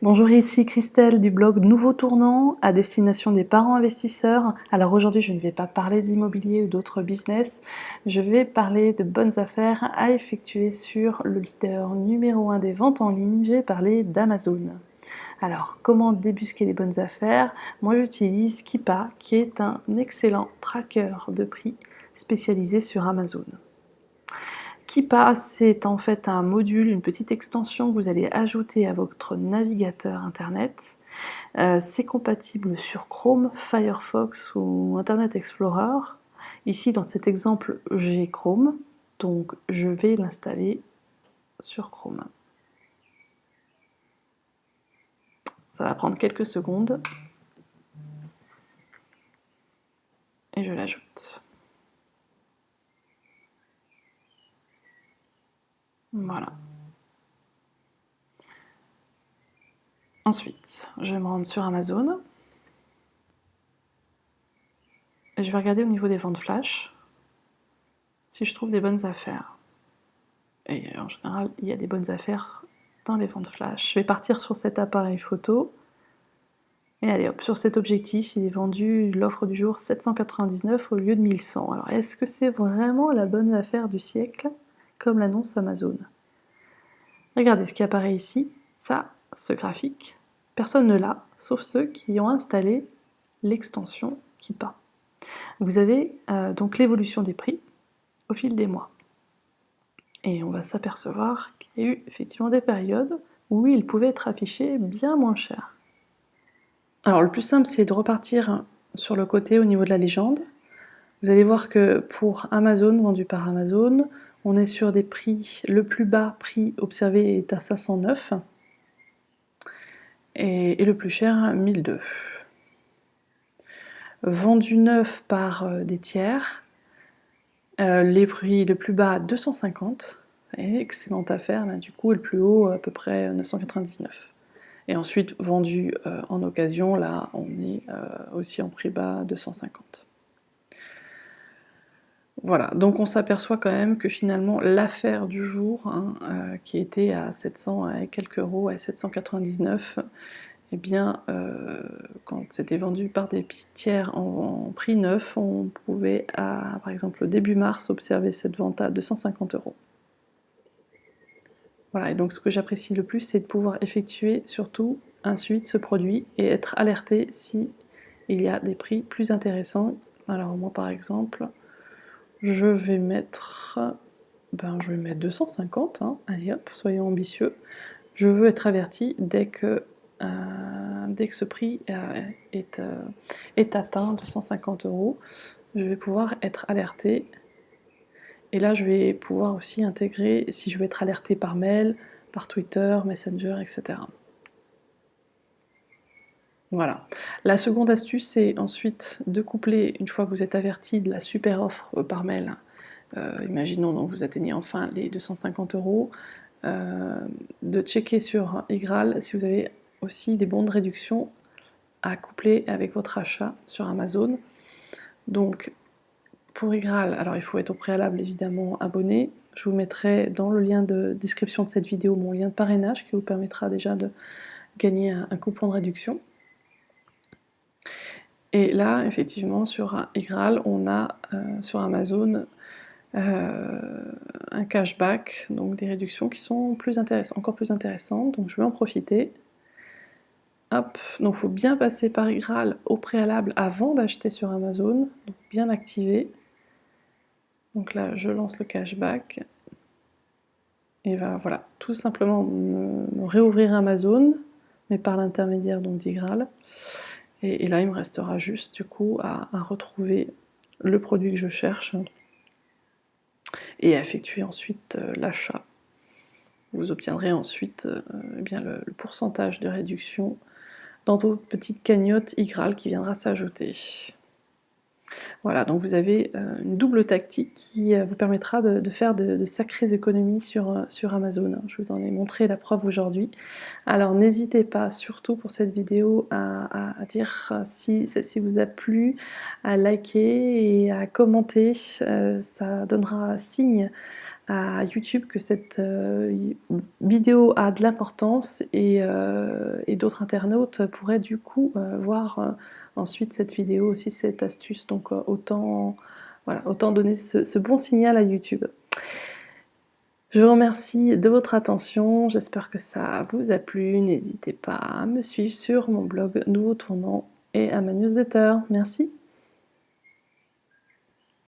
Bonjour, ici Christelle du blog Nouveau Tournant à destination des parents investisseurs. Alors aujourd'hui, je ne vais pas parler d'immobilier ou d'autres business, je vais parler de bonnes affaires à effectuer sur le leader numéro 1 des ventes en ligne, je vais parler d'Amazon. Alors, comment débusquer les bonnes affaires? Moi, j'utilise Keepa, qui est un excellent tracker de prix spécialisé sur Amazon. Keepa, c'est en fait un module, une petite extension que vous allez ajouter à votre navigateur internet. C'est compatible sur Chrome, Firefox ou Internet Explorer. Ici, dans cet exemple, j'ai Chrome, donc je vais l'installer sur Chrome. Ça va prendre quelques secondes et je l'ajoute. Voilà. Ensuite, je vais me rendre sur Amazon et je vais regarder au niveau des ventes flash si je trouve des bonnes affaires. Et en général, il y a des bonnes affaires dans les ventes flash. Je vais partir sur cet appareil photo. Et allez hop, sur cet objectif, il est vendu l'offre du jour 799 au lieu de 1100. Alors est-ce que c'est vraiment la bonne affaire du siècle, comme l'annonce Amazon? Regardez ce qui apparaît ici, ça, ce graphique, personne ne l'a, sauf ceux qui ont installé l'extension Keepa. Vous avez donc l'évolution des prix au fil des mois. Et on va s'apercevoir qu'il y a eu effectivement des périodes où il pouvait être affiché bien moins cher. Alors le plus simple, c'est de repartir sur le côté au niveau de la légende. Vous allez voir que pour Amazon, vendu par Amazon, on est sur des prix, le plus bas prix observé est à 509 et le plus cher 1002. Vendu neuf par des tiers, les prix le plus bas 250, excellente affaire là du coup, et le plus haut à peu près 999. Et ensuite vendu en occasion, là on est aussi en prix bas 250. Voilà, donc on s'aperçoit quand même que finalement l'affaire du jour, hein, qui était à 700 et quelques euros, à 799, eh bien quand c'était vendu par des tiers en prix neuf, on pouvait, par exemple au début mars, observer cette vente à 250 euros. Voilà, et donc ce que j'apprécie le plus, c'est de pouvoir effectuer surtout ensuite ce produit et être alerté si il y a des prix plus intéressants. Alors moi par exemple, je vais mettre 250, hein. Allez hop, soyons ambitieux. Je veux être averti dès que ce prix est atteint, 250 euros. Je vais pouvoir être alerté. Et là, je vais pouvoir aussi intégrer, si je veux être alerté par mail, par Twitter, Messenger, etc. Voilà. La seconde astuce, c'est ensuite de coupler, une fois que vous êtes averti de la super offre par mail, imaginons donc vous atteignez enfin les 250 euros, de checker sur Igral si vous avez aussi des bons de réduction à coupler avec votre achat sur Amazon. Donc pour Igral, alors il faut être au préalable évidemment abonné. Je vous mettrai dans le lien de description de cette vidéo mon lien de parrainage qui vous permettra déjà de gagner un coupon de réduction. Et là, effectivement, sur Igral, on a sur Amazon un cashback, donc des réductions qui sont encore plus intéressantes, donc je vais en profiter. Hop, donc il faut bien passer par Igral au préalable avant d'acheter sur Amazon, donc bien activer. Donc là, je lance le cashback. Et va voilà, tout simplement me réouvrir Amazon, mais par l'intermédiaire d'Igral. Et là, il me restera juste du coup à retrouver le produit que je cherche et à effectuer ensuite l'achat. Vous obtiendrez ensuite eh bien le pourcentage de réduction dans vos petites cagnottes Igral qui viendra s'ajouter. Voilà, donc vous avez une double tactique qui vous permettra de faire de sacrées économies sur Amazon. Je vous en ai montré la preuve aujourd'hui. Alors n'hésitez pas, surtout pour cette vidéo, à dire si celle-ci vous a plu, à liker et à commenter. Ça donnera signe à YouTube que cette vidéo a de l'importance et d'autres internautes pourraient du coup voir ensuite cette vidéo aussi, cette astuce. Donc autant, voilà, autant donner ce bon signal à YouTube. Je vous remercie de votre attention, j'espère que ça vous a plu. N'hésitez pas à me suivre sur mon blog Nouveau Tournant et à ma newsletter. Merci.